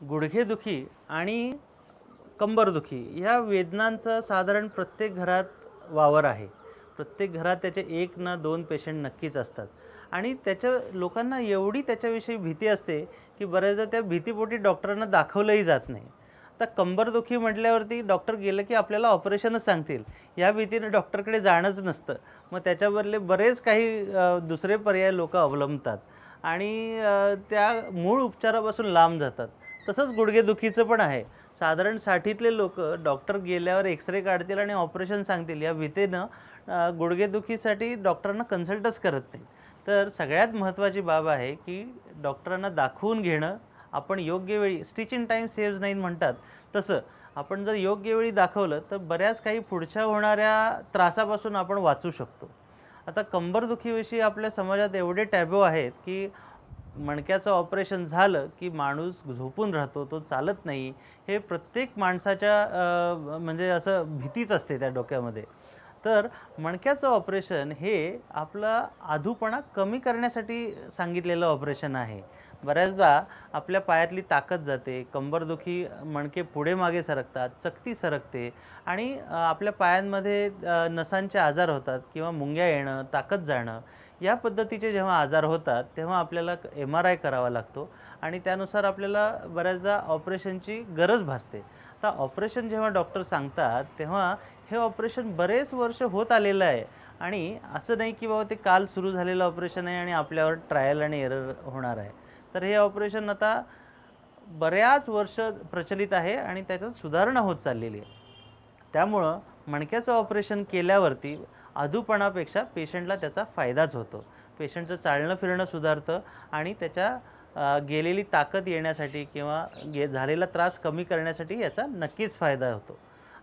गुडघेदुखी आणि कंबरदुखी ह्या वेदनांचा साधारण प्रत्येक घरात वावर आहे. प्रत्येक घरात त्याचे एक ना दोन पेशंट नक्कीच असतात आणि त्याच्या लोकांना एवढी त्याच्याविषयी भीती असते की बऱ्याचदा त्या भीतीपोटी डॉक्टरांना दाखवलंही जात नाही. आता कंबरदुखी म्हटल्यावरती डॉक्टर गेलं की आपल्याला ऑपरेशनच सांगतील, या भीतीने डॉक्टरकडे जाणंच नसतं. मग त्याच्याबदले बरेच काही दुसरे पर्याय लोकं अवलंबतात आणि त्या मूळ उपचारापासून लांब जातात. तसंच गुडघेदुखीचं पण आहे. साधारण 60तले लोकं डॉक्टर गेल्यावर एक्स-रे काढतील आणि ऑपरेशन सांगतील या भीतीनं गुडघेदुखीसाठी डॉक्टरांना कन्सल्टच करत नाही. तर सगळ्यात महत्त्वाची बाब आहे की डॉक्टरांना दाखवून घेणं. आपण योग्य वेळी स्टिच इन टाईम सेव्हज 9 म्हणतात तसं आपण जर योग्य वेळी दाखवलं तर बऱ्याच काही पुढच्या होणाऱ्या त्रासापासून आपण वाचू शकतो. आता कंबरदुखीविषयी आपल्या समाजात एवढे टॅबू आहेत की मणक्याचं ऑपरेशन झालं की माणूस झोपून राहतो, तो चालत नाही. हे प्रत्येक माणसाच्या म्हणजे असं भीतीच असते त्या डोक्यामध्ये. तर मणक्याचं ऑपरेशन हे आपला आधूपणा कमी करण्यासाठी सांगितलेलं ऑपरेशन आहे. बऱ्याचदा आपल्या पायातली ताकद जाते, कंबरदुखी, मणके पुढे मागे सरकतात, चकती सरकते आणि आपल्या पायांमध्ये नसांचे आजार होतात किंवा मुंग्या येणं, ताकद जाणं या पद्धतीचे जेव्हा आजार होतात तेव्हा आपल्याला MRI करावा लागतो आणि त्यानुसार आपल्याला बऱ्याचदा ऑपरेशनची गरज भासते. आता ऑपरेशन जेव्हा डॉक्टर सांगतात तेव्हा हे ऑपरेशन बरेच वर्ष होत आलेलं आहे आणि असं नाही की बाबा ते काल सुरू झालेलं ऑपरेशन आहे आणि आपल्यावर ट्रायल आणि एरर होणार आहे. तर हे ऑपरेशन आता बऱ्याच वर्ष प्रचलित आहे आणि त्याच्यात सुधारणा होत चाललेली आहे. त्यामुळं मणक्याचं ऑपरेशन केल्यावरती अधूपणापेक्षा पेशंटला त्याचा फायदाच होतो. पेशंटचं चालणं फिरणं सुधारतं आणि त्याच्या गेलेली ताकद येण्यासाठी किंवा झालेला त्रास कमी करण्यासाठी याचा नक्कीच फायदा होतो.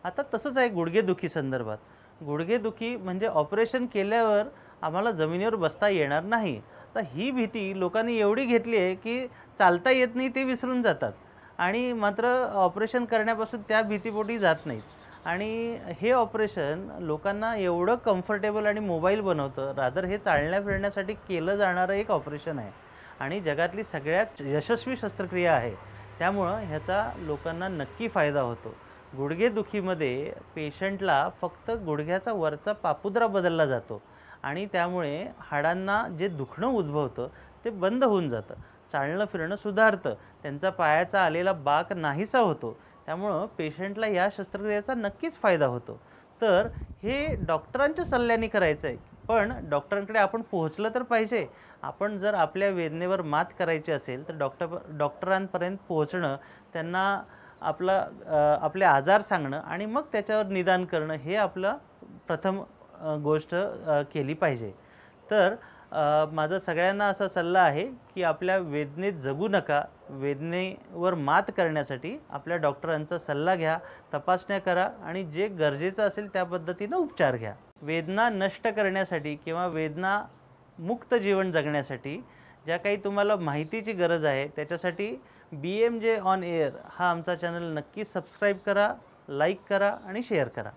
आता तसंच आहे गुडघेदुखी संदर्भात. गुडघेदुखी म्हणजे ऑपरेशन केल्यावर आम्हाला जमिनीवर बसता येणार नाही. तर ही भीती लोकांनी एवढी घेतली आहे की चालता येत नाही ते विसरून जातात आणि मात्र ऑपरेशन करण्यापासून त्या भीतीपोटी जात नाहीत. आणि हे ऑपरेशन लोकांना एवढं कम्फर्टेबल आणि मोबाईल बनवतं. रादर हे चालण्या फिरण्यासाठी केलं जाणारं एक ऑपरेशन आहे आणि जगातली सगळ्यात यशस्वी शस्त्रक्रिया आहे. त्यामुळं ह्याचा लोकांना नक्की फायदा होतो. गुडघेदुखीमध्ये पेशंटला फक्त गुडघ्याचा वरचा पापुद्रा बदलला जातो आणि त्यामुळे हाडांना जे दुखणं उद्भवतं ते बंद होऊन जातं. चालणं फिरणं सुधारतं. त्यांचा पायाचा आलेला बाक नाहीसा होतो. त्यामुळं पेशंटला या शस्त्रक्रियेचा नक्कीच फायदा होतो. तर हे डॉक्टरांच्या सल्ल्याने करायचं आहे. पण डॉक्टरांकडे आपण पोहोचलं तर पाहिजे. आपण जर आपल्या वेदनेवर मात करायची असेल तर डॉक्टरांपर्यंत पोहोचणं, त्यांना आपले आजार सांगणं आणि मग त्याच्यावर निदान करणं हे आपलं प्रथम गोष्ट केली पाहिजे. तर माझा सगळ्यांना असा सल्ला आहे की आपल्या वेदनेत जगू नका. वेदनेवर मात करण्यासाठी आपल्या डॉक्टरांचा सल्ला घ्या, तपासण्या करा आणि जे गरजेचं असेल त्या पद्धतीनं उपचार घ्या. वेदना नष्ट करण्यासाठी किंवा वेदना मुक्त जीवन जगण्यासाठी ज्या काही तुम्हाला माहितीची गरज आहे त्याच्यासाठी BMJ ऑन एअर हा आमचा चॅनल नक्की सबस्क्राईब करा, लाईक करा आणि शेअर करा.